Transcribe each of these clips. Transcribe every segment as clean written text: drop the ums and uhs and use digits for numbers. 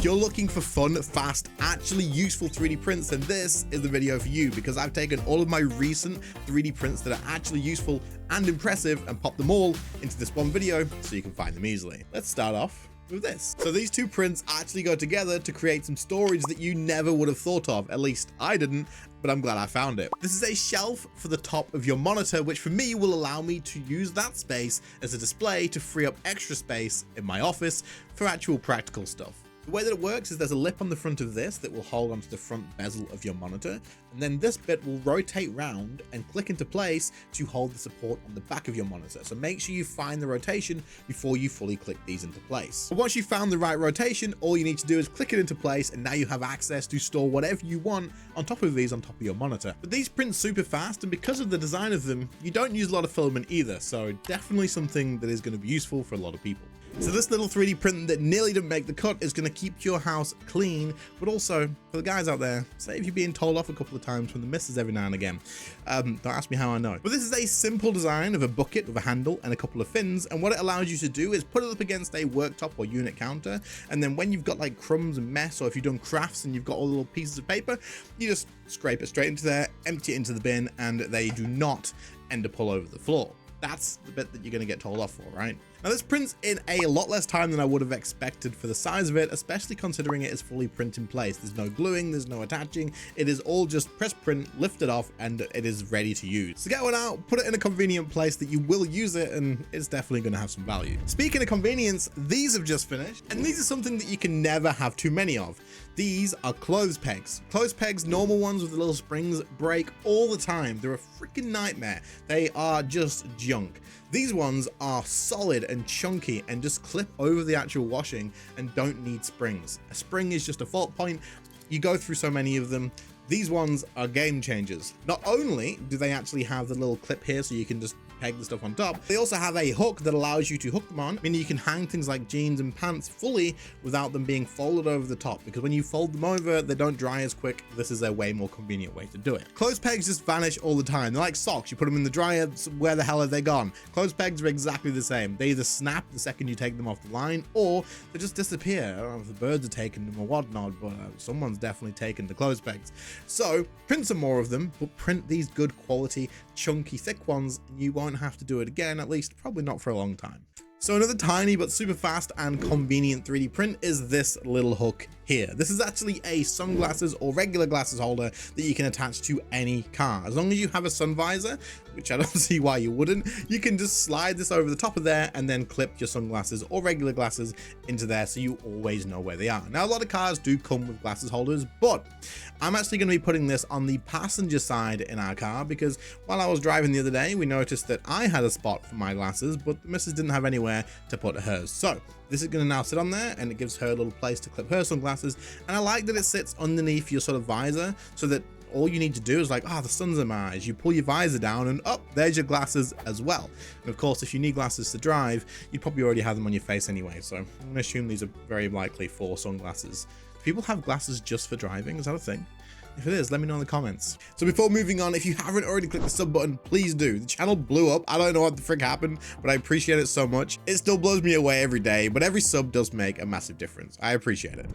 If you're looking for fun, fast, actually useful 3D prints, then this is the video for you, because I've taken all of my recent 3D prints that are actually useful and impressive and popped them all into this one video so you can find them easily. Let's start off with this. So these two prints actually go together to create some storage that you never would have thought of. At least I didn't, but I'm glad I found it. This is a shelf for the top of your monitor, which for me will allow me to use that space as a display to free up extra space in my office for actual practical stuff. The way that it works is there's a lip on the front of this that will hold onto the front bezel of your monitor, and then this bit will rotate round and click into place to hold the support on the back of your monitor. So make sure you find the rotation before you fully click these into place. But once you've found the right rotation, all you need to do is click it into place, and now you have access to store whatever you want on top of these on top of your monitor. But these print super fast, and because of the design of them, you don't use a lot of filament either, so definitely something that is going to be useful for a lot of people. So this little 3D print that nearly didn't make the cut is going to keep your house clean, but also for the guys out there, say if you're being told off a couple of times from the missus every now and again. Don't ask me how I know. But this is a simple design of a bucket with a handle and a couple of fins, and what it allows you to do is put it up against a worktop or unit counter, and then when you've got like crumbs and mess, or if you've done crafts and you've got all the little pieces of paper, you just scrape it straight into there, empty it into the bin, and they do not end up all over the floor. That's the bit that you're going to get told off for, right? Now this prints in a lot less time than I would have expected for the size of it, especially considering it is fully print in place. There's no gluing, there's no attaching. It is all just press print, lift it off, and it is ready to use. So get one out, put it in a convenient place that you will use it, and it's definitely going to have some value. Speaking of convenience, these have just finished, and these are something that you can never have too many of. These are clothes pegs. Clothes pegs, normal ones with the little springs, break all the time. They're a freaking nightmare. They are just junk. These ones are solid and chunky and just clip over the actual washing and don't need springs. A spring is just a fault point. You go through so many of them. These ones are game changers. Not only do they actually have the little clip here so you can just peg the stuff on top, they also have a hook that allows you to hook them on, meaning you can hang things like jeans and pants fully without them being folded over the top, because when you fold them over, they don't dry as quick. This is a way more convenient way to do it. Clothes pegs just vanish all the time. They're like socks. You put them in the dryer, where the hell have they gone? Clothes pegs are exactly the same. They either snap the second you take them off the line, or they just disappear. I don't know if the birds are taking them or whatnot, but someone's definitely taken the clothes pegs. So print some more of them, but print these good quality, chunky, thick ones, and you won't have to do it again, at least probably not for a long time. So another tiny but super fast and convenient 3D print is this little hook here. This is actually a sunglasses or regular glasses holder that you can attach to any car. As long as you have a sun visor, which I don't see why you wouldn't, you can just slide this over the top of there and then clip your sunglasses or regular glasses into there so you always know where they are. Now, a lot of cars do come with glasses holders, but I'm actually going to be putting this on the passenger side in our car, because while I was driving the other day, we noticed that I had a spot for my glasses, but the missus didn't have anywhere to put hers. So this is going to now sit on there, and it gives her a little place to clip her sunglasses. And I like that it sits underneath your sort of visor, so that all you need to do is like, the sun's in my eyes. You pull your visor down and there's your glasses as well. And of course, if you need glasses to drive, you'd probably already have them on your face anyway. So I'm going to assume these are very likely for sunglasses. Do people have glasses just for driving? Is that a thing? If it is, let me know in the comments. So before moving on, if you haven't already clicked the sub button, please do. The channel blew up. I don't know what the frick happened, but I appreciate it so much. It still blows me away every day, but every sub does make a massive difference. I appreciate it.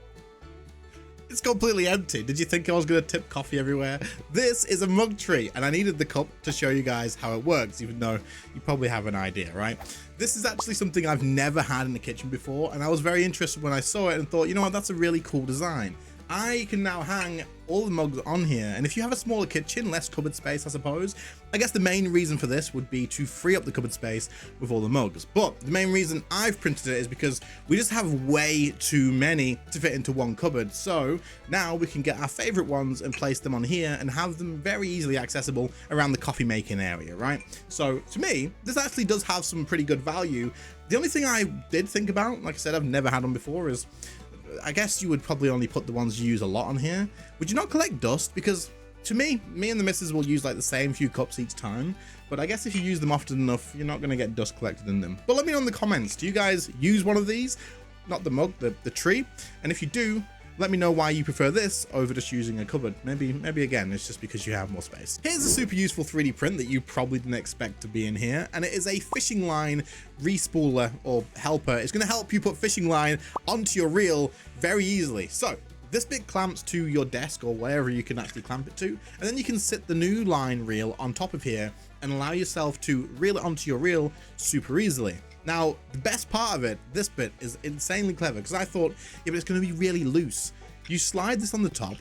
It's completely empty. Did you think I was going to tip coffee everywhere? This is a mug tree, and I needed the cup to show you guys how it works, even though you probably have an idea, right? This is actually something I've never had in the kitchen before, and I was very interested when I saw it and thought, you know what, that's a really cool design. I can now hang all the mugs on here, and if you have a smaller kitchen, less cupboard space, I suppose, I guess the main reason for this would be to free up the cupboard space with all the mugs. But the main reason I've printed it is because we just have way too many to fit into one cupboard. So now we can get our favorite ones and place them on here and have them very easily accessible around the coffee making area, right? So to me, this actually does have some pretty good value. The only thing I did think about, like I said, I've never had them before, is I guess you would probably only put the ones you use a lot on here. Would you not collect dust? Because to me and the missus will use like the same few cups each time, but I guess if you use them often enough, you're not going to get dust collected in them. But let me know in the comments, do you guys use one of these? Not the mug, the tree? And if you do, Let me know why you prefer this over just using a cupboard. Maybe again, it's just because you have more space. Here's a super useful 3D print that you probably didn't expect to be in here, and it is a fishing line respooler or helper. It's going to help you put fishing line onto your reel very easily. So this bit clamps to your desk or wherever you can actually clamp it to, and then you can sit the new line reel on top of here and allow yourself to reel it onto your reel super easily. Now, the best part of it, this bit is insanely clever, because I thought, yeah, but it's going to be really loose. You slide this on the top,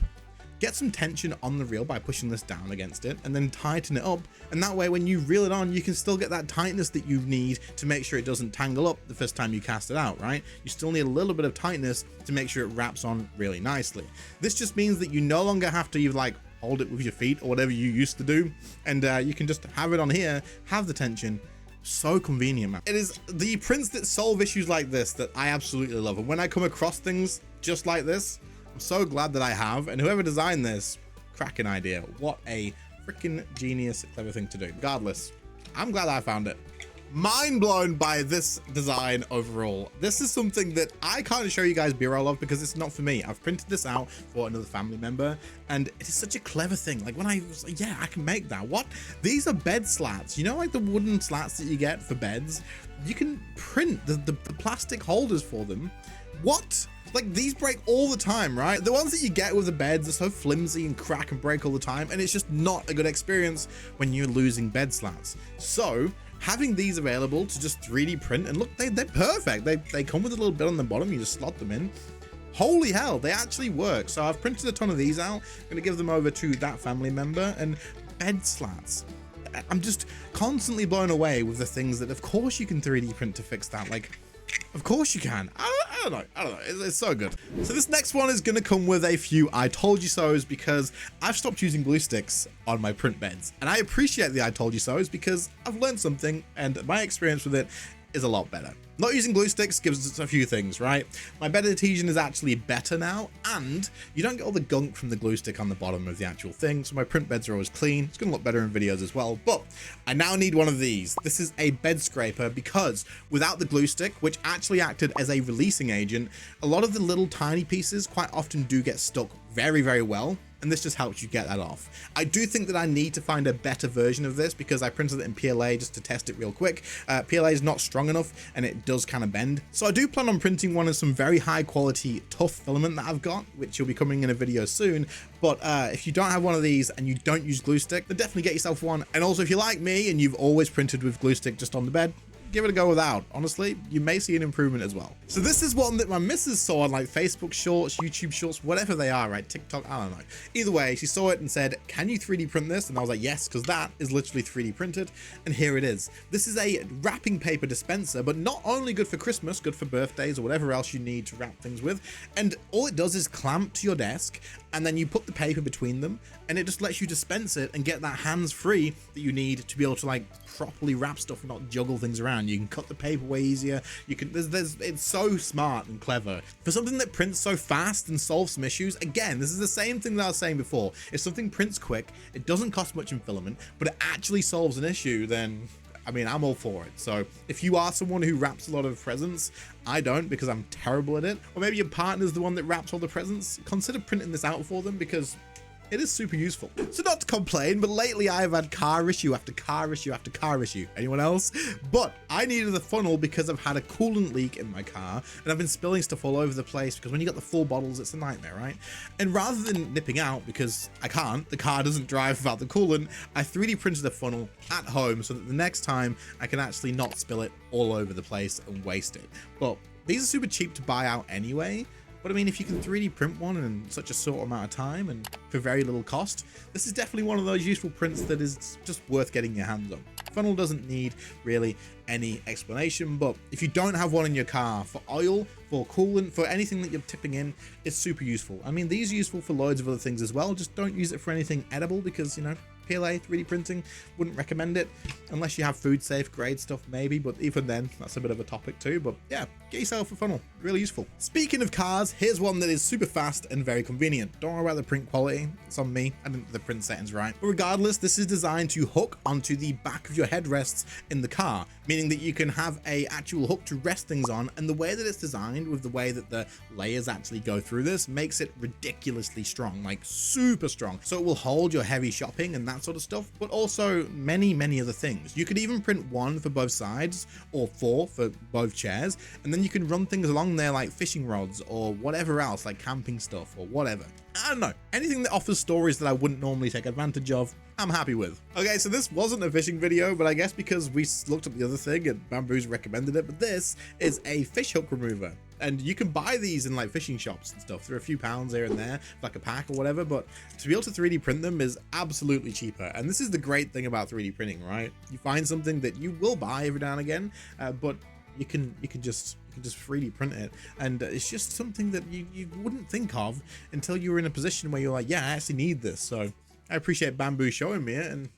get some tension on the reel by pushing this down against it, and then tighten it up, and that way when you reel it on, you can still get that tightness that you need to make sure it doesn't tangle up the first time you cast it out, right? You still need a little bit of tightness to make sure it wraps on really nicely. This just means that you no longer have to like hold it with your feet or whatever you used to do, and you can just have it on here, have the tension. So convenient, man. It is the prints that solve issues like this that I absolutely love, and when I come across things just like this, I'm so glad that I have, and whoever designed this, cracking idea. What a freaking genius, clever thing to do. Regardless, I'm glad I found it. Mind blown by this design overall. This is something that I can't show you guys B-roll of because it's not for me. I've printed this out for another family member, and it is such a clever thing. Like when I was like, yeah, I can make that. What? These are bed slats. You know, like the wooden slats that you get for beds? You can print the plastic holders for them. What? Like these break all the time, right? The ones that you get with the beds are so flimsy and crack and break all the time, and it's just not a good experience when you're losing bed slats. So having these available to just 3D print, and look, they're perfect. They come with a little bit on the bottom, you just slot them in. Holy hell, they actually work. So I've printed a ton of these out. I'm gonna give them over to that family member. And bed slats, I'm just constantly blown away with the things that of course you can 3D print to fix that. Like, of course you can. I don't know. It's so good. So this next one is going to come with a few I told you so's, because I've stopped using glue sticks on my print beds, and I appreciate the I told you so's because I've learned something and my experience with it is a lot better. Not using glue sticks gives us a few things, right? My bed adhesion is actually better now, and you don't get all the gunk from the glue stick on the bottom of the actual thing, so my print beds are always clean. It's gonna look better in videos as well, but I now need one of these. This is a bed scraper, because without the glue stick, which actually acted as a releasing agent, a lot of the little tiny pieces quite often do get stuck very, very well, and this just helps you get that off. I do think that I need to find a better version of this, because I printed it in PLA just to test it real quick. PLA is not strong enough and it does kind of bend. So I do plan on printing one of some very high quality tough filament that I've got, which will be coming in a video soon. But if you don't have one of these and you don't use glue stick, then definitely get yourself one. And also, if you're like me and you've always printed with glue stick just on the bed, give it a go without. Honestly, you may see an improvement as well. So this is one that my missus saw on like Facebook Shorts, YouTube Shorts, whatever they are, right? TikTok, I don't know. Either way, she saw it and said, can you 3D print this? And I was like, yes, because that is literally 3D printed. And here it is. This is a wrapping paper dispenser, but not only good for Christmas, good for birthdays or whatever else you need to wrap things with. And all it does is clamp to your desk, and then you put the paper between them, and it just lets you dispense it and get that hands-free that you need to be able to like properly wrap stuff and not juggle things around. You can cut the paper way easier. You can, it's so smart and clever. For something that prints so fast and solves some issues, again, this is the same thing that I was saying before. If something prints quick, it doesn't cost much in filament, but it actually solves an issue, then I mean, I'm all for it. So if you are someone who wraps a lot of presents, I don't, because I'm terrible at it, or maybe your partner's the one that wraps all the presents, consider printing this out for them, because it is super useful. So not to complain, but lately I've had car issue after car issue after car issue. Anyone else? But I needed the funnel because I've had a coolant leak in my car, and I've been spilling stuff all over the place, because when you got the full bottles, it's a nightmare, right? And rather than nipping out, because I can't, the car doesn't drive without the coolant, I 3D printed a funnel at home so that the next time I can actually not spill it all over the place and waste it. But these are super cheap to buy out anyway. But I mean, if you can 3D print one in such a short amount of time and for very little cost, this is definitely one of those useful prints that is just worth getting your hands on. Funnel doesn't need really any explanation, but if you don't have one in your car, for oil, for coolant, for anything that you're tipping in, it's super useful. I mean, these are useful for loads of other things as well. Just don't use it for anything edible, because, you know, PLA 3D printing, wouldn't recommend it unless you have food safe grade stuff maybe, but even then that's a bit of a topic too. But yeah, get yourself a funnel, really useful. Speaking of cars, here's one that is super fast and very convenient. Don't worry about the print quality, it's on me, I didn't do the print settings right. But regardless, this is designed to hook onto the back of your headrests in the car, meaning that you can have a actual hook to rest things on, and the way that it's designed with the way that the layers actually go through this makes it ridiculously strong, like super strong. So it will hold your heavy shopping and that sort of stuff, but also many other things. You could even print one for both sides or four for both chairs, and then you can run things along there like fishing rods or whatever else, like camping stuff or whatever. I don't know, anything that offers stories that I wouldn't normally take advantage of, I'm happy with. Okay, so this wasn't a fishing video, but I guess because we looked up the other thing and Bamboo's recommended it, but this is a fish hook remover. And you can buy these in like fishing shops and stuff. They're a few pounds here and there, like a pack or whatever, but to be able to 3D print them is absolutely cheaper. And this is the great thing about 3D printing, right? You find something that you will buy every now and again, but you can just 3D print it, and it's just something that you wouldn't think of until you were in a position where you're like, yeah, I actually need this. So I appreciate Bamboo showing me it, and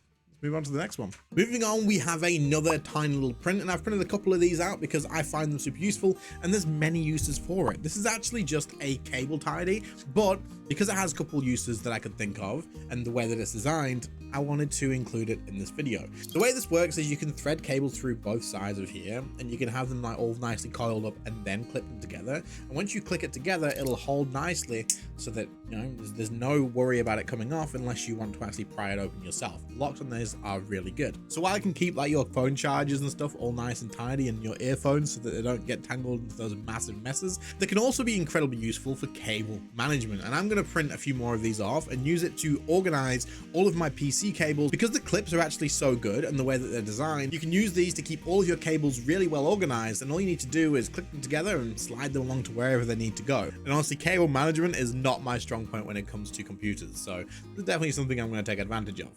move on to the next one. Moving on, we have another tiny little print, and I've printed a couple of these out because I find them super useful and there's many uses for it. This is actually just a cable tidy, but because it has a couple uses that I could think of and the way that it's designed, I wanted to include it in this video. The way this works is you can thread cables through both sides of here, and you can have them like all nicely coiled up and then clip them together. And once you click it together, it'll hold nicely so that, you know, there's no worry about it coming off unless you want to actually pry it open yourself. The locks on these are really good. So while I can keep like your phone chargers and stuff all nice and tidy, and your earphones so that they don't get tangled into those massive messes, they can also be incredibly useful for cable management. And I'm going to print a few more of these off and use it to organize all of my PC cables. Because the clips are actually so good and the way that they're designed, you can use these to keep all of your cables really well organized, and all you need to do is click them together and slide them along to wherever they need to go. And honestly, cable management is not my strong point when it comes to computers, so it's definitely something I'm going to take advantage of.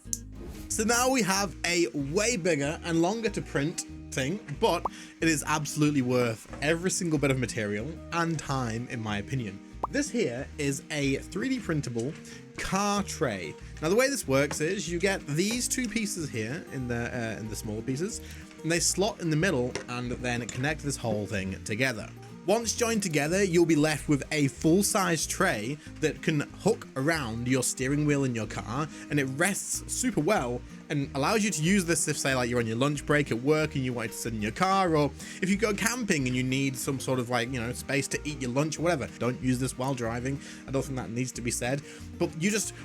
So now we have a way bigger and longer to print thing, but it is absolutely worth every single bit of material and time, in my opinion. This here is a 3D printable car tray. Now the way this works is you get these two pieces here in the smaller pieces, and they slot in the middle and then connect this whole thing together. Once joined together, you'll be left with a full-size tray that can hook around your steering wheel in your car, and it rests super well and allows you to use this if, say, like you're on your lunch break at work and you want to sit in your car, or if you go camping and you need some sort of like, you know, space to eat your lunch or whatever. Don't use this while driving. I don't think that needs to be said, but you just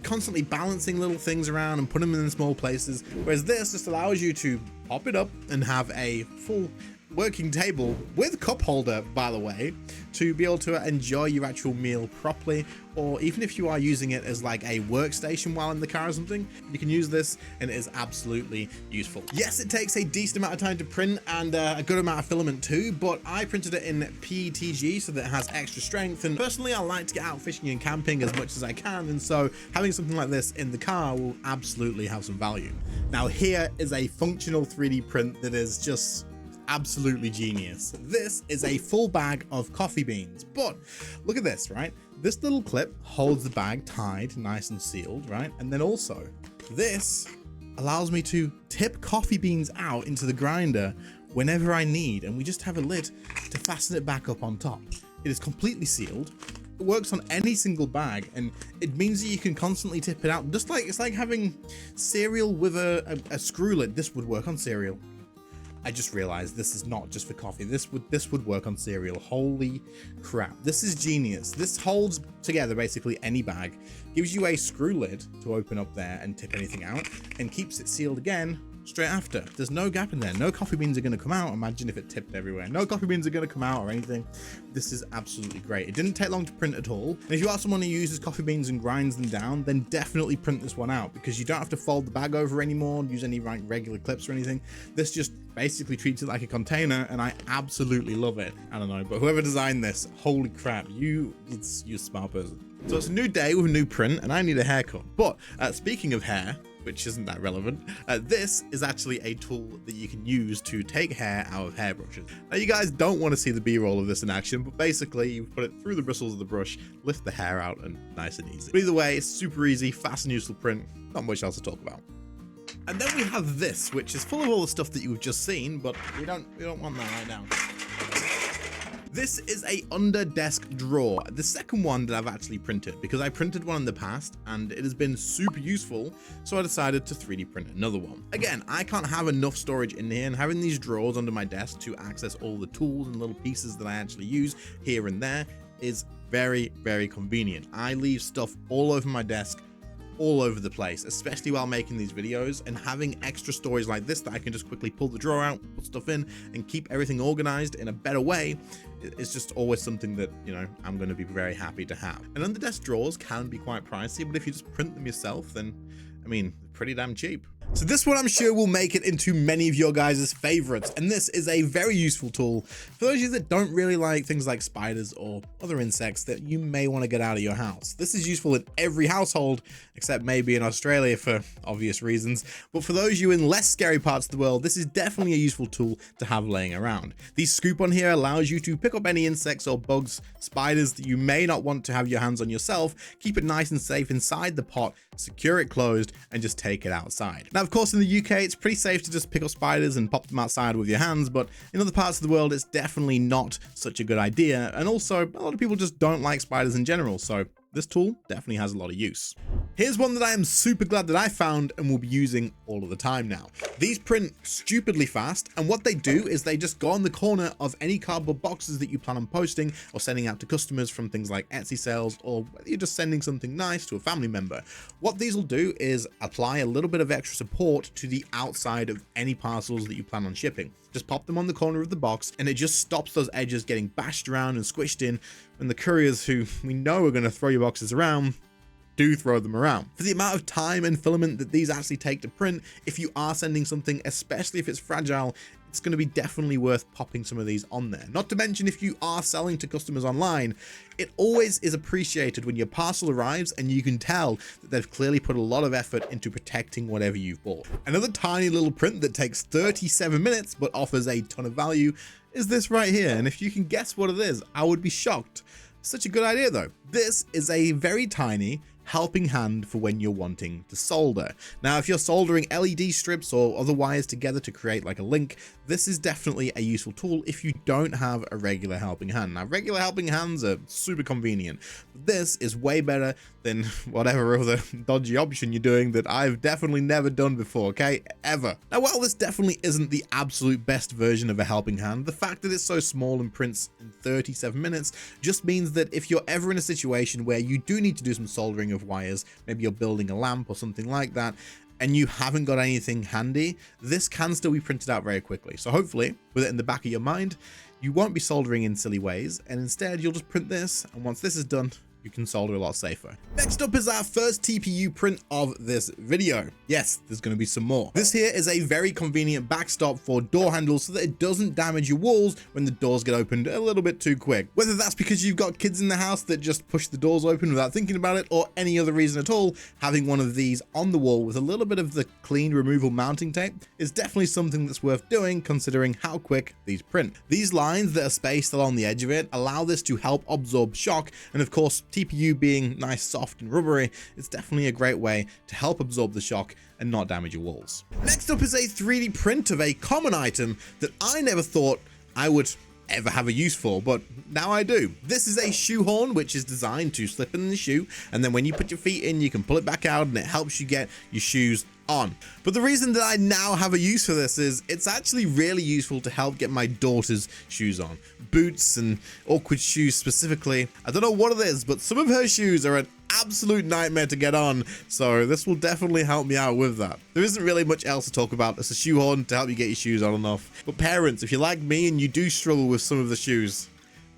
constantly balancing little things around and putting them in small places, whereas this just allows you to pop it up and have a full working table with cup holder, by the way, to be able to enjoy your actual meal properly. Or even if you are using it as like a workstation while in the car or something, you can use this and it is absolutely useful. Yes, it takes a decent amount of time to print and a good amount of filament too, but I printed it in PETG so that it has extra strength, and personally I like to get out fishing and camping as much as I can, and so having something like this in the car will absolutely have some value. Now here is a functional 3D print that is just absolutely genius. This is a full bag of coffee beans, but look at this, right? This little clip holds the bag tied nice and sealed, right? And then also this allows me to tip coffee beans out into the grinder whenever I need, and we just have a lid to fasten it back up on top. It is completely sealed. It works on any single bag, and it means that you can constantly tip it out. Just like it's like having cereal with a screw lid. This would work on cereal. I just realized this is not just for coffee. This would work on cereal. Holy crap. This is genius. This holds together basically any bag, gives you a screw lid to open up there and tip anything out, and keeps it sealed again straight after. There's no gap in there. No coffee beans are going to come out. Imagine if it tipped everywhere. No coffee beans are going to come out or anything. This is absolutely great. It didn't take long to print at all. And if you are someone who uses coffee beans and grinds them down, then definitely print this one out, because you don't have to fold the bag over anymore, use any regular clips or anything. This just basically treats it like a container, and I absolutely love it. I don't know, but whoever designed this, holy crap, you're a smart person. So it's a new day with a new print, and I need a haircut. But speaking of hair, which isn't that relevant. This is actually a tool that you can use to take hair out of hairbrushes. Now, you guys don't want to see the B-roll of this in action, but basically you put it through the bristles of the brush, lift the hair out, and nice and easy. But either way, it's super easy, fast and useful print. Not much else to talk about. And then we have this, which is full of all the stuff that you've just seen, but we don't want that right now. This is a under desk drawer, the second one that I've actually printed, because I printed one in the past and it has been super useful, so I decided to 3D print another one. Again, I can't have enough storage in here, and having these drawers under my desk to access all the tools and little pieces that I actually use here and there is very, very convenient. I leave stuff all over my desk, all over the place, especially while making these videos, and having extra storage like this that I can just quickly pull the drawer out, put stuff in, and keep everything organized in a better way. It's just always something that, you know, I'm going to be very happy to have. And under desk drawers can be quite pricey, but if you just print them yourself, then, I mean, pretty damn cheap. So this one I'm sure will make it into many of your guys' favorites, and this is a very useful tool for those of you that don't really like things like spiders or other insects that you may want to get out of your house. This is useful in every household, except maybe in Australia for obvious reasons, but for those of you in less scary parts of the world, this is definitely a useful tool to have laying around. The scoop on here allows you to pick up any insects or bugs, spiders that you may not want to have your hands on yourself, keep it nice and safe inside the pot, secure it closed, and just take it outside. Now, of course, in the UK, it's pretty safe to just pick up spiders and pop them outside with your hands, but in other parts of the world, it's definitely not such a good idea. And also, a lot of people just don't like spiders in general, so this tool definitely has a lot of use. Here's one that I am super glad that I found and will be using all of the time now. These print stupidly fast, and what they do is they just go on the corner of any cardboard boxes that you plan on posting or sending out to customers from things like Etsy sales, or whether you're just sending something nice to a family member. What these will do is apply a little bit of extra support to the outside of any parcels that you plan on shipping. Just pop them on the corner of the box, and it just stops those edges getting bashed around and squished in when the couriers, who we know are going to throw your boxes around, do throw them around. For the amount of time and filament that these actually take to print, if you are sending something, especially if it's fragile, it's going to be definitely worth popping some of these on there. Not to mention, if you are selling to customers online, it always is appreciated when your parcel arrives and you can tell that they've clearly put a lot of effort into protecting whatever you've bought. Another tiny little print that takes 37 minutes but offers a ton of value is this right here. And if you can guess what it is, I would be shocked. Such a good idea though. This is a very tiny helping hand for when you're wanting to solder. Now, if you're soldering LED strips or other wires together to create like a link, this is definitely a useful tool if you don't have a regular helping hand. Now, regular helping hands are super convenient. This is way better than whatever other dodgy option you're doing that I've definitely never done before, okay? Ever. Now, while this definitely isn't the absolute best version of a helping hand, the fact that it's so small and prints in 37 minutes just means that if you're ever in a situation where you do need to do some soldering of wires, maybe you're building a lamp or something like that, and you haven't got anything handy, this can still be printed out very quickly. So hopefully, with it in the back of your mind, you won't be soldering in silly ways, and instead you'll just print this, and once this is done, you can solder a lot safer. Next up is our first TPU print of this video. Yes, there's going to be some more. This here is a very convenient backstop for door handles so that it doesn't damage your walls when the doors get opened a little bit too quick. Whether that's because you've got kids in the house that just push the doors open without thinking about it, or any other reason at all, having one of these on the wall with a little bit of the clean removal mounting tape is definitely something that's worth doing, considering how quick these print. These lines that are spaced along the edge of it allow this to help absorb shock, and of course, TPU being nice, soft and rubbery, it's definitely a great way to help absorb the shock and not damage your walls. Next up is a 3D print of a common item that I never thought I would ever have a use for, but now I do. This is a shoe horn, which is designed to slip in the shoe, and then when you put your feet in, you can pull it back out and it helps you get your shoes on. But the reason that I now have a use for this is it's actually really useful to help get my daughter's shoes on. Boots and awkward shoes specifically. I don't know what it is, but some of her shoes are an absolute nightmare to get on, so this will definitely help me out with that. There isn't really much else to talk about. It's a shoe horn to help you get your shoes on and off. But parents, if you're like me and you do struggle with some of the shoes,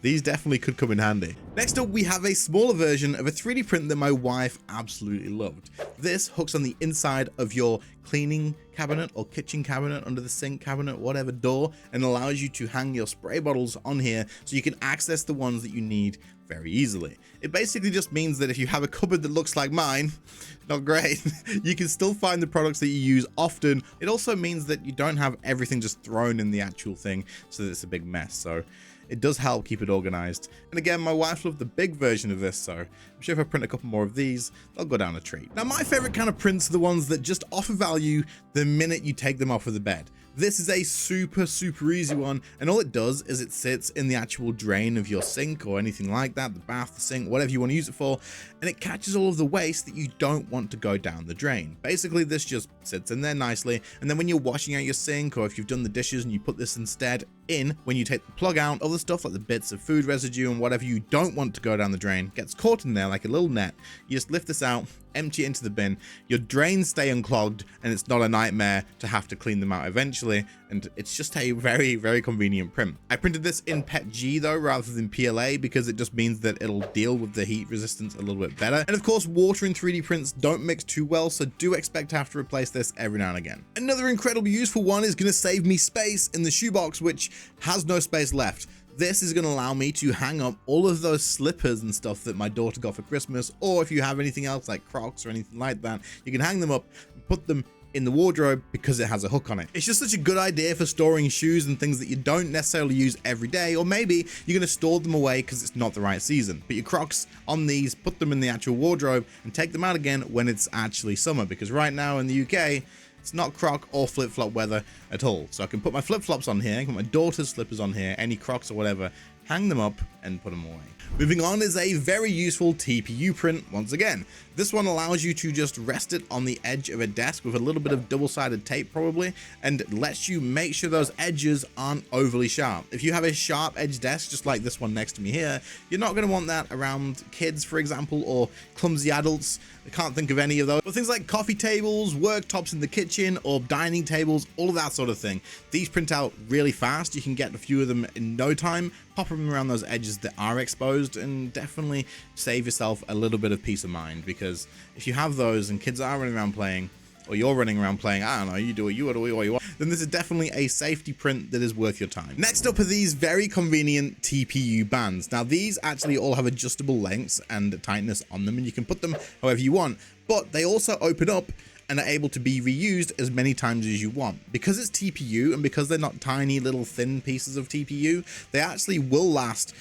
these definitely could come in handy. Next up, we have a smaller version of a 3D print that my wife absolutely loved. This hooks on the inside of your cleaning cabinet or kitchen cabinet, under the sink cabinet, whatever door, and allows you to hang your spray bottles on here so you can access the ones that you need very easily. It basically just means that if you have a cupboard that looks like mine, not great, you can still find the products that you use often. It also means that you don't have everything just thrown in the actual thing so that it's a big mess. So it does help keep it organized. And again, my wife loved the big version of this, so I'm sure if I print a couple more of these, they'll go down a treat. Now, my favorite kind of prints are the ones that just offer value the minute you take them off of the bed. This is a super easy one, and all it does is it sits in the actual drain of your sink or anything like that, the bath, the sink, whatever you want to use it for, and it catches all of the waste that you don't want to go down the drain. Basically, this just sits in there nicely, and then when you're washing out your sink, or if you've done the dishes and you put this instead in, when you take the plug out, all the stuff like the bits of food residue and whatever you don't want to go down the drain gets caught in there like a little net. You just lift this out, empty it into the bin, your drains stay unclogged, and it's not a nightmare to have to clean them out eventually, and it's just a very convenient print. I printed this in PETG though rather than PLA because it just means that it'll deal with the heat resistance a little bit better. And of course, water and 3D prints don't mix too well, so do expect to have to replace this every now and again. Another incredibly useful one is going to save me space in the shoebox, which has no space left. This is going to allow me to hang up all of those slippers and stuff that my daughter got for Christmas, or if you have anything else like Crocs or anything like that, you can hang them up and put them in the wardrobe because it has a hook on it. It's just such a good idea for storing shoes and things that you don't necessarily use every day, or maybe you're going to store them away because it's not the right season. Put your Crocs on these, put them in the actual wardrobe, and take them out again when it's actually summer, because right now in the UK, it's not Croc or flip-flop weather at all. So I can put my flip-flops on here, I can put my daughter's slippers on here, any Crocs or whatever, hang them up and put them away. Moving on is a very useful TPU print once again. This one allows you to just rest it on the edge of a desk with a little bit of double-sided tape probably, and lets you make sure those edges aren't overly sharp. If you have a sharp edge desk just like this one next to me here, you're not going to want that around kids, for example, or clumsy adults. I can't think of any of those. But things like coffee tables, worktops in the kitchen, or dining tables, all of that sort of thing. These print out really fast. You can get a few of them in no time, pop them around those edges that are exposed, and definitely save yourself a little bit of peace of mind, because if you have those and kids are running around playing, or you're running around playing, I don't know, you do what you want, then this is definitely a safety print that is worth your time. Next up are these very convenient TPU bands. Now these actually all have adjustable lengths and tightness on them, and you can put them however you want, but they also open up and are able to be reused as many times as you want. Because it's TPU and because they're not tiny little thin pieces of TPU, they actually will last.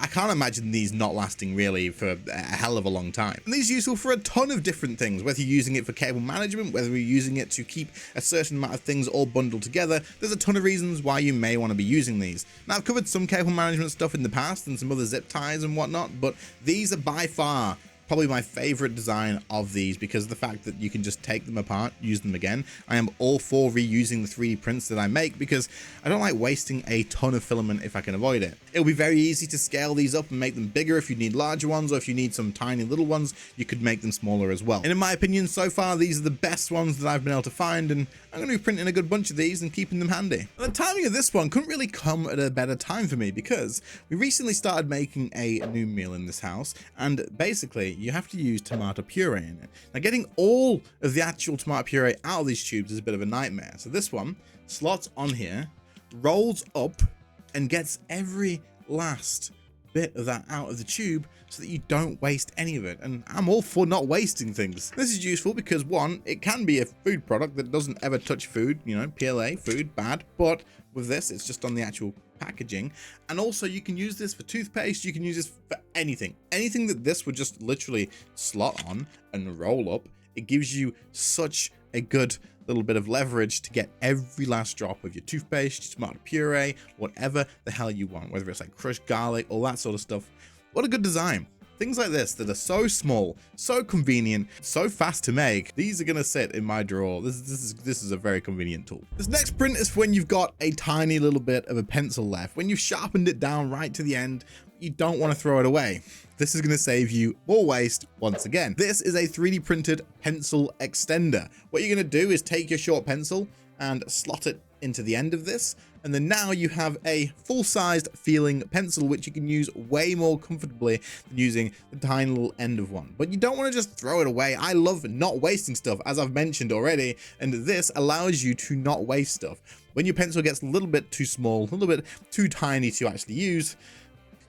I can't imagine these not lasting really for a hell of a long time. And these are useful for a ton of different things, whether you're using it for cable management, whether you're using it to keep a certain amount of things all bundled together. There's a ton of reasons why you may want to be using these. Now, I've covered some cable management stuff in the past and some other zip ties and whatnot, but these are by far probably my favorite design of these, because of the fact that you can just take them apart, use them again. I am all for reusing the 3D prints that I make because I don't like wasting a ton of filament if I can avoid it. It'll be very easy to scale these up and make them bigger if you need larger ones, or if you need some tiny little ones, you could make them smaller as well. And in my opinion, so far, these are the best ones that I've been able to find, and I'm going to be printing a good bunch of these and keeping them handy. And the timing of this one couldn't really come at a better time for me, because we recently started making a new meal in this house, and basically you have to use tomato puree in it. Now, getting all of the actual tomato puree out of these tubes is a bit of a nightmare. So this one slots on here, rolls up, and gets every last bit of that out of the tube so that you don't waste any of it. And I'm all for not wasting things. This is useful because, one, it can be a food product that doesn't ever touch food, you know, PLA, food, bad, but with this, it's just on the actual packaging. And also you can use this for toothpaste, you can use this for anything that this would just literally slot on and roll up. It gives you such a good little bit of leverage to get every last drop of your toothpaste, tomato puree, whatever the hell you want, whether it's like crushed garlic, all that sort of stuff. What a good design. Things like this that are so small, so convenient, so fast to make, these are gonna sit in my drawer. This is a very convenient tool. This next print is when you've got a tiny little bit of a pencil left. When you've sharpened it down right to the end, you don't want to throw it away. This is going to save you more waste once again. This is a 3D printed pencil extender. What you're going to do is take your short pencil and slot it into the end of this, and then now you have a full-sized feeling pencil which you can use way more comfortably than using the tiny little end of one. But you don't want to just throw it away. I love not wasting stuff, as I've mentioned already, and this allows you to not waste stuff. When your pencil gets a little bit too small, a little bit too tiny to actually use,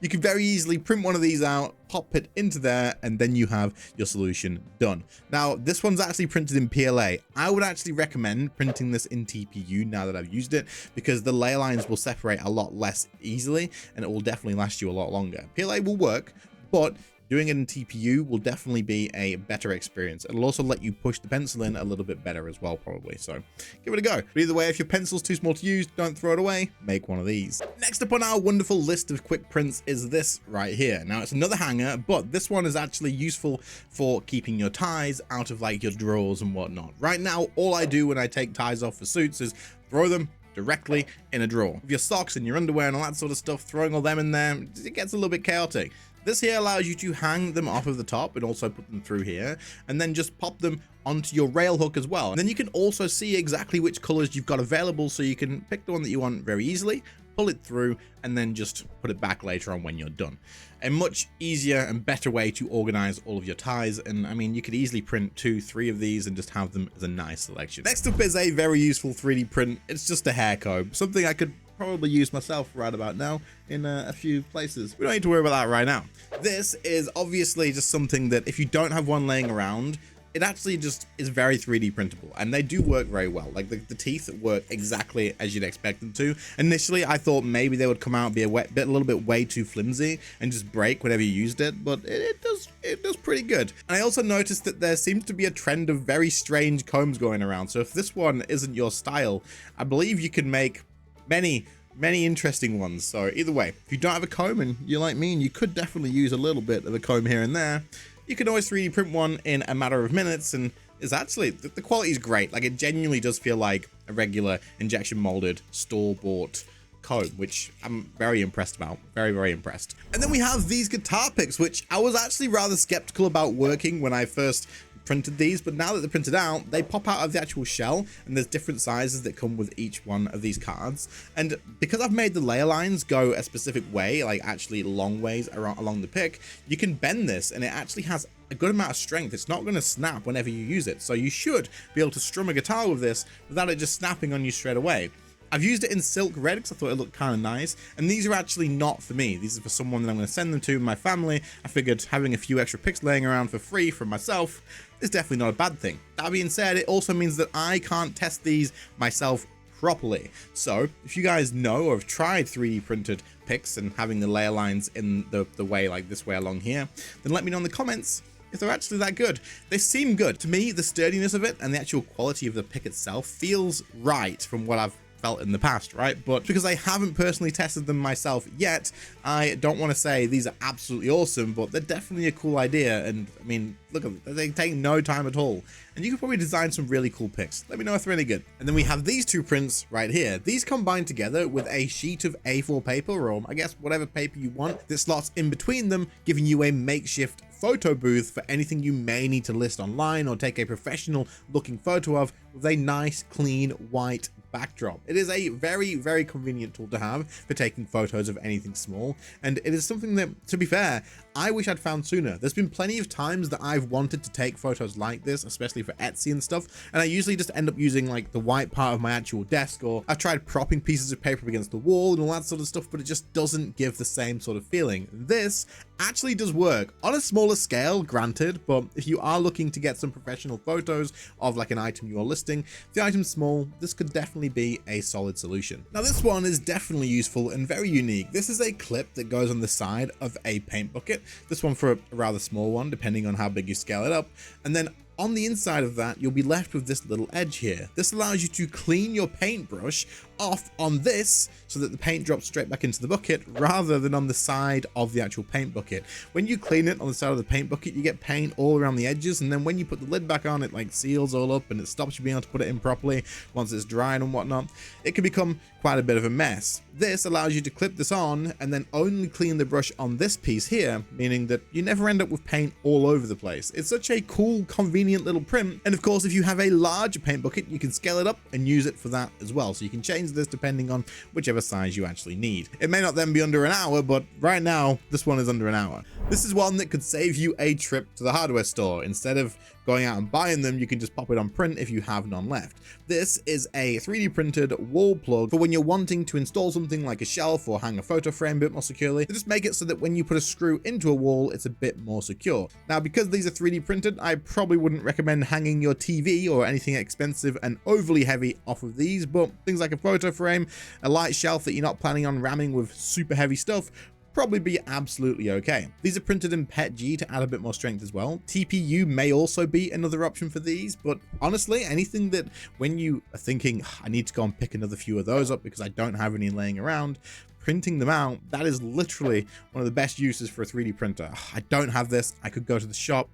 You can very easily print one of these out, pop it into there, and then you have your solution done. Now, this one's actually printed in PLA. I would actually recommend printing this in TPU now that I've used it, because the layer lines will separate a lot less easily, and it will definitely last you a lot longer. PLA will work, but doing it in TPU will definitely be a better experience. It'll also let you push the pencil in a little bit better as well, probably. So give it a go. But either way, if your pencil's too small to use, don't throw it away. Make one of these. Next up on our wonderful list of quick prints is this right here. Now, it's another hanger, but this one is actually useful for keeping your ties out of like your drawers and whatnot. Right now, all I do when I take ties off for suits is throw them directly in a drawer. With your socks and your underwear and all that sort of stuff, throwing all them in there, it gets a little bit chaotic. This here allows you to hang them off of the top and also put them through here, and then just pop them onto your rail hook as well. And then you can also see exactly which colors you've got available, so you can pick the one that you want very easily, pull it through, and then just put it back later on when you're done. A much easier and better way to organize all of your ties. And I mean, you could easily print 2-3 of these and just have them as a nice selection. Next up is a very useful 3D print. It's just a hair comb, something I could probably use myself right about now in a few places. We don't need to worry about that right now. This is obviously just something that if you don't have one laying around, it actually just is very 3D printable, and they do work very well. Like the teeth work exactly as you'd expect them to. Initially, I thought maybe they would come out and be a little bit way too flimsy and just break whenever you used it, but it does pretty good. And I also noticed that there seems to be a trend of very strange combs going around. So if this one isn't your style, I believe you can make many interesting ones. So either way, if you don't have a comb and you're like me and you could definitely use a little bit of a comb here and there, you can always 3D print one in a matter of minutes, and is actually the quality is great. Like, it genuinely does feel like a regular injection molded store-bought comb, which I'm very impressed about. Very impressed. And then we have these guitar picks, which I was actually rather skeptical about working when I first printed these, but now that they're printed out, they pop out of the actual shell, and there's different sizes that come with each one of these cards. And because I've made the layer lines go a specific way, like actually long ways along the pick, you can bend this, and it actually has a good amount of strength. It's not going to snap whenever you use it, so you should be able to strum a guitar with this without it just snapping on you straight away. I've used it in silk red because I thought it looked kind of nice, and these are actually not for me. These are for someone that I'm going to send them to, my family. I figured having a few extra picks laying around for free from myself is definitely not a bad thing. That being said, it also means that I can't test these myself properly. So if you guys know or have tried 3D printed picks and having the layer lines in the way like this way along here, then let me know in the comments if they're actually that good. They seem good. To me, the sturdiness of it and the actual quality of the pick itself feels right from what I've felt in the past, right? But because I haven't personally tested them myself yet, I don't want to say these are absolutely awesome, but they're definitely a cool idea. And I mean, look at them, they take no time at all, and you can probably design some really cool picks. Let me know if they're any good. And then we have these two prints right here. These combine together with a sheet of A4 paper, or I guess whatever paper you want, that slots in between them, giving you a makeshift photo booth for anything you may need to list online or take a professional looking photo of, with a nice clean white backdrop. It is a very convenient tool to have for taking photos of anything small, and it is something that, to be fair, I wish I'd found sooner. There's been plenty of times that I've wanted to take photos like this, especially for Etsy and stuff, and I usually just end up using like the white part of my actual desk, or I've tried propping pieces of paper against the wall and all that sort of stuff, but it just doesn't give the same sort of feeling. This actually does work on a smaller scale, granted, but if you are looking to get some professional photos of like an item you are listing, if the item's small, this could definitely be a solid solution. Now, this one is definitely useful and very unique. This is a clip that goes on the side of a paint bucket. This one for a rather small one, depending on how big you scale it up. And then on the inside of that, you'll be left with this little edge here. This allows you to clean your paintbrush off on this so that the paint drops straight back into the bucket rather than on the side of the actual paint bucket. When you clean it on the side of the paint bucket, you get paint all around the edges, and then when you put the lid back on, it like seals all up and it stops you being able to put it in properly once it's drying and whatnot. It can become quite a bit of a mess. This allows you to clip this on and then only clean the brush on this piece here, meaning that you never end up with paint all over the place. It's such a cool, convenient little print. And of course, if you have a larger paint bucket, you can scale it up and use it for that as well. So you can change change this depending on whichever size you actually need. It may not then be under an hour, but right now this one is under an hour. This is one that could save you a trip to the hardware store. Instead of going out and buying them, you can just pop it on print if you have none left. This is a 3D printed wall plug for when you're wanting to install something like a shelf or hang a photo frame a bit more securely. Just make it so that when you put a screw into a wall, it's a bit more secure. Now, because these are 3D printed, I probably wouldn't recommend hanging your TV or anything expensive and overly heavy off of these, but things like a photo frame, a light shelf that you're not planning on ramming with super heavy stuff, probably be absolutely okay. These are printed in PETG to add a bit more strength as well. TPU may also be another option for these, but honestly, anything that when you are thinking, I need to go and pick another few of those up because I don't have any laying around, printing them out, that is literally one of the best uses for a 3D printer. I don't have this, I could go to the shop,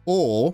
or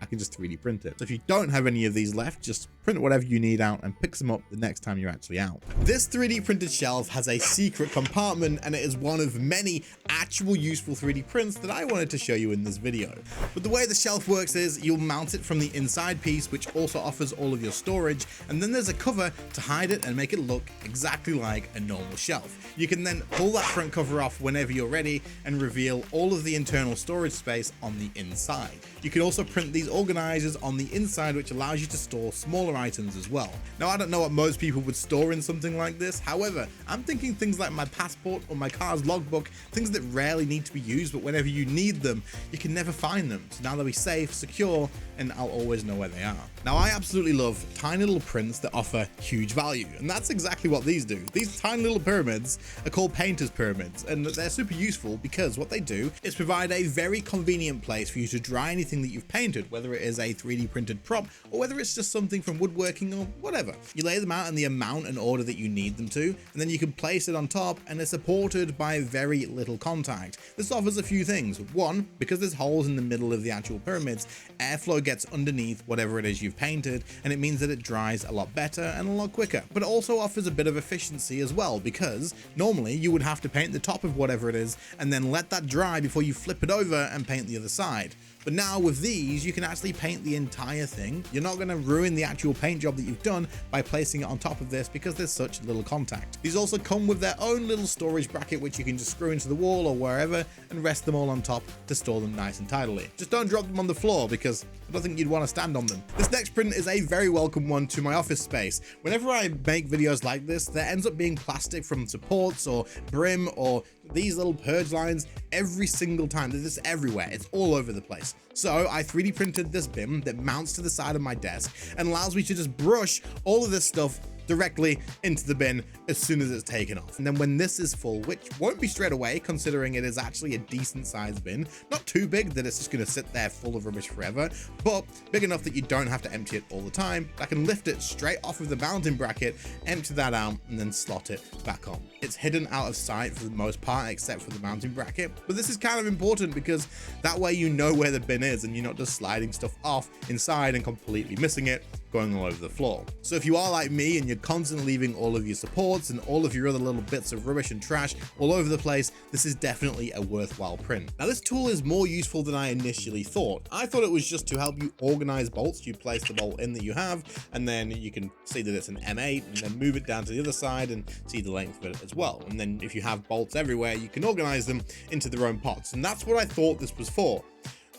I can just 3D print it. So if you don't have any of these left, just print whatever you need out and pick them up the next time you're actually out. This 3D printed shelf has a secret compartment, and it is one of many actual useful 3D prints that I wanted to show you in this video. But the way the shelf works is you'll mount it from the inside piece, which also offers all of your storage, and then there's a cover to hide it and make it look exactly like a normal shelf. You can then pull that front cover off whenever you're ready and reveal all of the internal storage space on the inside. You can also print these organizers on the inside, which allows you to store smaller items as well. Now, I don't know what most people would store in something like this. However, I'm thinking things like my passport or my car's logbook, things that rarely need to be used, but whenever you need them, you can never find them. So now they'll be safe, secure, and I'll always know where they are. Now, I absolutely love tiny little prints that offer huge value, and that's exactly what these do. These tiny little pyramids are called painter's pyramids, and they're super useful because what they do is provide a very convenient place for you to dry anything that you've painted, whether it is a 3D printed prop or whether it's just something from woodworking or whatever. You lay them out in the amount and order that you need them to, and then you can place it on top, and it's supported by very little contact. This offers a few things. One, because there's holes in the middle of the actual pyramids, airflow gets underneath whatever it is you've painted, and it means that it dries a lot better and a lot quicker. But it also offers a bit of efficiency as well, because normally you would have to paint the top of whatever it is and then let that dry before you flip it over and paint the other side. But now with these, you can actually paint the entire thing. You're not going to ruin the actual paint job that you've done by placing it on top of this because there's such little contact. These also come with their own little storage bracket, which you can just screw into the wall or wherever and rest them all on top to store them nice and tidily. Just don't drop them on the floor because I don't think you'd want to stand on them. This next print is a very welcome one to my office space. Whenever I make videos like this, there ends up being plastic from supports or brim or these little purge lines every single time. They're just everywhere. It's all over the place. So I 3D printed this bin that mounts to the side of my desk and allows me to just brush all of this stuff directly into the bin as soon as it's taken off. And then when this is full, which won't be straight away considering it is actually a decent sized bin, not too big that it's just going to sit there full of rubbish forever, but big enough that you don't have to empty it all the time. I can lift it straight off of the mounting bracket, empty that out, and then slot it back on. It's hidden out of sight for the most part except for the mounting bracket, but this is kind of important because that way you know where the bin is and you're not just sliding stuff off inside and completely missing it, going all over the floor. So if you are like me and you're constantly leaving all of your supports and all of your other little bits of rubbish and trash all over the place, this is definitely a worthwhile print. Now, this tool is more useful than I initially thought. I thought it was just to help you organize bolts. You place the bolt in that you have, and then you can see that it's an M8 and then move it down to the other side and see the length of it as well. And then if you have bolts everywhere, you can organize them into their own pots. And that's what I thought this was for.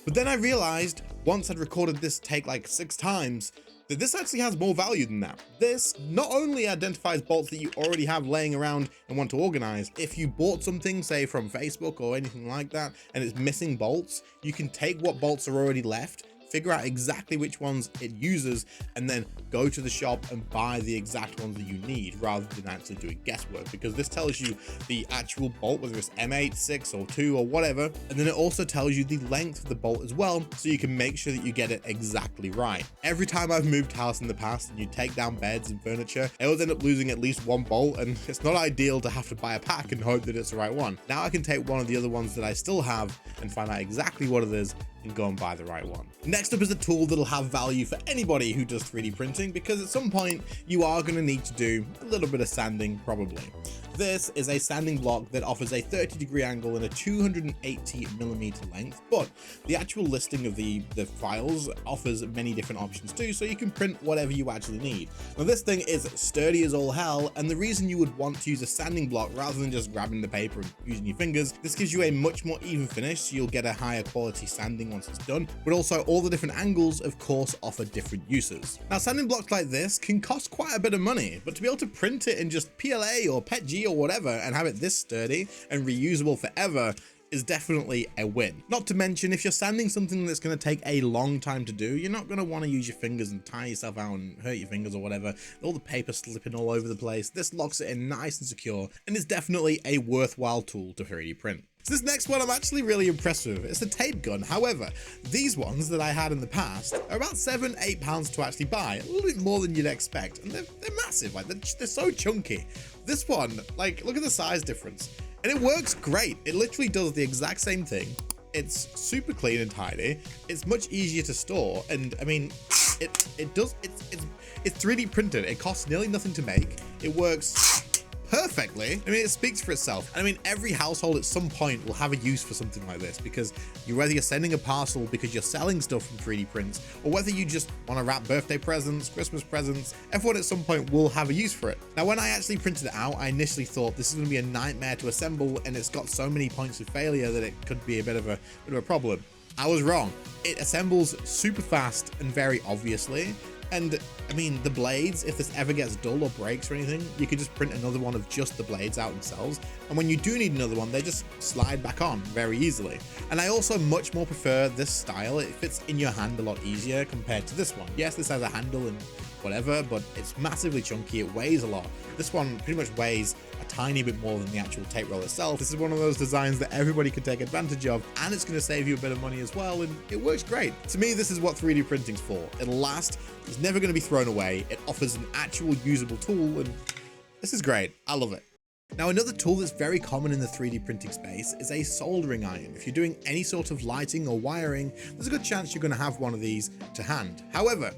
But then I realized once I'd recorded this take like 6 times, that this actually has more value than that. This not only identifies bolts that you already have laying around and want to organize. If you bought something, say from Facebook or anything like that, and it's missing bolts, you can take what bolts are already left, figure out exactly which ones it uses, and then go to the shop and buy the exact ones that you need rather than actually doing guesswork, because this tells you the actual bolt, whether it's M8, 6 or 2 or whatever, and then it also tells you the length of the bolt as well, so you can make sure that you get it exactly right. Every time I've moved house in the past and you take down beds and furniture, I always end up losing at least one bolt, and it's not ideal to have to buy a pack and hope that it's the right one. Now I can take one of the other ones that I still have and find out exactly what it is and go and buy the right one. Next Next up is a tool that'll have value for anybody who does 3D printing, because at some point you are going to need to do a little bit of sanding probably. This is a sanding block that offers a 30-degree angle and a 280mm length, but the actual listing of the files offers many different options too, so you can print whatever you actually need. Now this thing is sturdy as all hell, and the reason you would want to use a sanding block rather than just grabbing the paper and using your fingers, this gives you a much more even finish, so you'll get a higher quality sanding once it's done, but also all the different angles of course offer different uses. Now sanding blocks like this can cost quite a bit of money, but to be able to print it in just PLA or PETG or whatever and have it this sturdy and reusable forever is definitely a win. Not to mention, if you're sanding something that's going to take a long time to do, you're not going to want to use your fingers and tire yourself out and hurt your fingers or whatever. All the paper slipping all over the place. This locks it in nice and secure and is definitely a worthwhile tool to 3D print. So this next one I'm actually really impressed with. It's a tape gun. However, these ones that I had in the past are about £7-8 to actually buy, a little bit more than you'd expect, and they're massive. Like they're so chunky. This one, like, look at the size difference, and it works great. It literally does the exact same thing. It's super clean and tidy. It's much easier to store, and I mean, it's 3D printed. It costs nearly nothing to make. It works perfectly. I mean, it speaks for itself. I mean, every household at some point will have a use for something like this, because whether you're sending a parcel because you're selling stuff from 3D prints, or whether you just want to wrap birthday presents, Christmas presents, everyone at some point will have a use for it. Now, when I actually printed it out, I initially thought this is going to be a nightmare to assemble, and it's got so many points of failure that it could be a bit of a problem. I was wrong. It assembles super fast and very obviously. And I mean, the blades, if this ever gets dull or breaks or anything, you could just print another one of just the blades out themselves. And when you do need another one, they just slide back on very easily. And I also much more prefer this style. It fits in your hand a lot easier compared to this one. Yes, this has a handle and whatever, but it's massively chunky. It weighs a lot. This one pretty much weighs a tiny bit more than the actual tape roll itself. This is one of those designs that everybody can take advantage of, and it's going to save you a bit of money as well, and it works great. To me, this is what 3D printing's for. It'll last, it's never going to be thrown away, it offers an actual usable tool, and this is great. I love it. Now, another tool that's very common in the 3D printing space is a soldering iron. If you're doing any sort of lighting or wiring, there's a good chance you're going to have one of these to hand. However,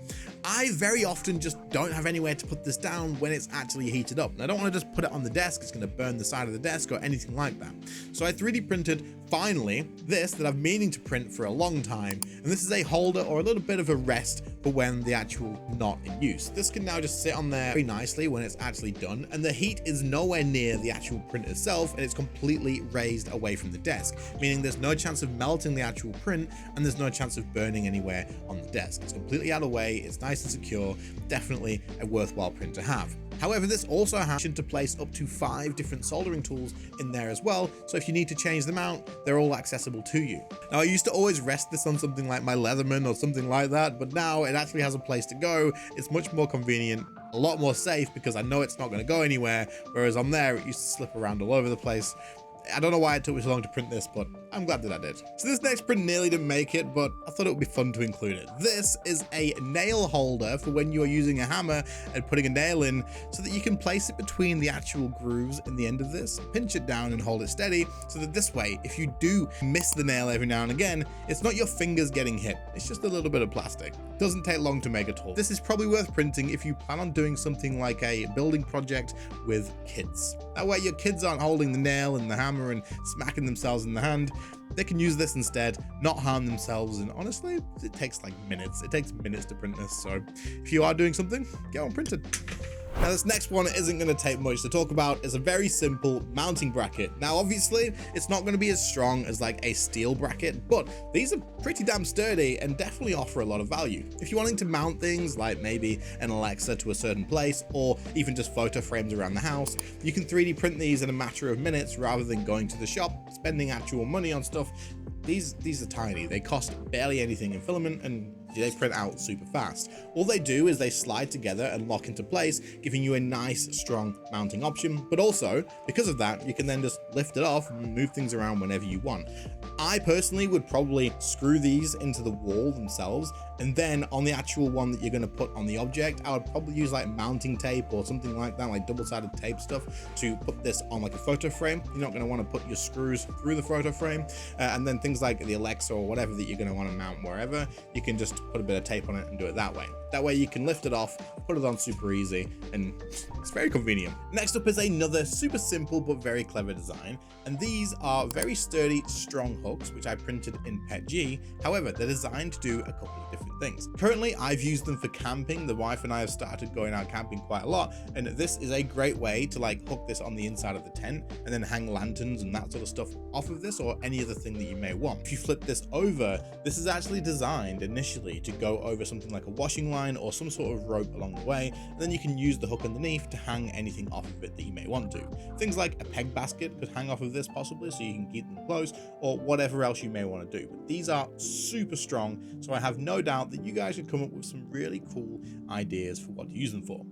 I very often just don't have anywhere to put this down when it's actually heated up. And I don't want to just put it on the desk, it's going to burn the side of the desk or anything like that. So I 3D printed, finally, this that I've been meaning to print for a long time. And this is a holder or a little bit of a rest for when the actual not in use. This can now just sit on there very nicely when it's actually done, and the heat is nowhere near the actual print itself, and it's completely raised away from the desk, meaning there's no chance of melting the actual print, and there's no chance of burning anywhere on the desk. It's completely out of the way, it's nice and secure, definitely a worthwhile print to have. However, this also has to place up to 5 different soldering tools in there as well, so if you need to change them out, they're all accessible to you. Now, I used to always rest this on something like my Leatherman or something like that, but now it actually has a place to go. It's much more convenient, a lot more safe, because I know it's not going to go anywhere, whereas on there, it used to slip around all over the place. I don't know why it took me so long to print this, but I'm glad that I did. So this next print nearly didn't make it, but I thought it would be fun to include it. This is a nail holder for when you are using a hammer and putting a nail in, so that you can place it between the actual grooves in the end of this, pinch it down and hold it steady, so that this way, if you do miss the nail every now and again, it's not your fingers getting hit, it's just a little bit of plastic. It doesn't take long to make at all. This is probably worth printing if you plan on doing something like a building project with kids. That way your kids aren't holding the nail and the hammer and smacking themselves in the hand. They can use this instead, not harm themselves, and honestly, it takes like minutes. It takes minutes to print this, so if you are doing something, get one printed. Now, this next one isn't going to take much to talk about. It's a very simple mounting bracket. Now, obviously, it's not going to be as strong as like a steel bracket, but these are pretty damn sturdy and definitely offer a lot of value. If you're wanting to mount things like maybe an Alexa to a certain place, or even just photo frames around the house, you can 3D print these in a matter of minutes rather than going to the shop, spending actual money on stuff. These are tiny. They cost barely anything in filament, and they print out super fast. All they do is they slide together and lock into place, giving you a nice, strong mounting option. But also, because of that, you can then just lift it off and move things around whenever you want. I personally would probably screw these into the wall themselves, and then on the actual one that you're going to put on the object, I would probably use like mounting tape or something like that, like double-sided tape stuff, to put this on like a photo frame. You're not going to want to put your screws through the photo frame, and then things like the Alexa or whatever that you're going to want to mount wherever, you can just put a bit of tape on it and do it that way. That way you can lift it off, put it on super easy, and it's very convenient. Next up is another super simple but very clever design, and these are very sturdy, strong hooks, which I printed in PETG. However, they're designed to do a couple of different things. Currently, I've used them for camping. The wife and I have started going out camping quite a lot, and this is a great way to like hook this on the inside of the tent and then hang lanterns and that sort of stuff off of this, or any other thing that you may want. If you flip this over, this is actually designed initially to go over something like a washing line or some sort of rope along the way, and then you can use the hook underneath to hang anything off of it that you may want to. Things like a peg basket could hang off of this possibly, so you can keep them close, or whatever else you may want to do. But these are super strong, so I have no doubt that you guys should come up with some really cool ideas for what to use them for.